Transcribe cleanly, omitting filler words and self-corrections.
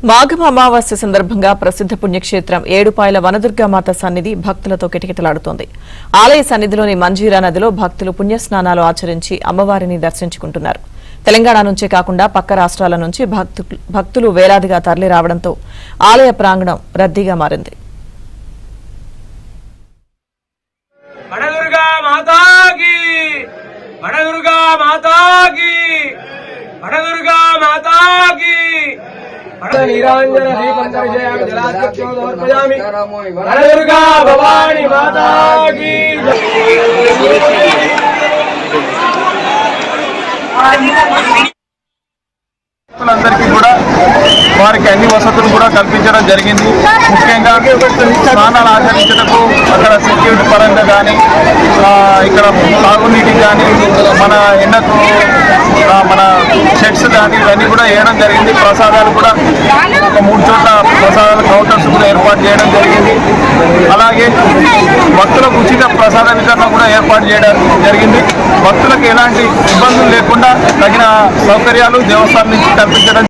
మాఘం అమావాస్య సందర్భంగా ప్రసిద్ధ పుణ్యక్షేత్రం ఏడుపాయల వనదుర్గామాత సన్నిధి భక్తులతో కిటకిటలాడుతోంది. ఆలయ సన్నిధిలోని మంజీరా నదిలో భక్తులు పుణ్యస్నానాలు ఆచరించి అమ్మవారిని దర్శించుకుంటున్నారు. తెలంగాణ నుంచే కాకుండా పక్క రాష్ట్రాల నుంచి భక్తులు వేలాదిగా తరలి రావడంతో ఆలయ ప్రాంగణం రద్దీగా మారింది. नीरांजन दीपंतर्जयामि जलाद्योतमर्पयामि दुर्गा भवानी माता की అందరికీ కూడా వారికి అన్ని వసతులు కూడా కల్పించడం జరిగింది. ముఖ్యంగా స్నానాలు ఆచరించటకు అక్కడ సెక్యూరిటీ పరంగా కానీ ఇక్కడ తాగునీటికి కానీ మన ఎన్నకు మన షెడ్స్ కానీ ఇవన్నీ కూడా వేయడం జరిగింది. ప్రసాదాలు కూడా ఒక 3 చోట్ల ప్రసాదాల కౌంటర్స్ కూడా ఏర్పాటు చేయడం జరిగింది. అలాగే భక్తులకు ఉచిత ప్రసాద వితరణ కూడా ఏర్పాటు చేయడం జరిగింది. భక్తులకు ఎలాంటి ఇబ్బందులు లేకుండా తగిన సౌకర్యాలు దేవస్థానం నుంచి కల్పించడం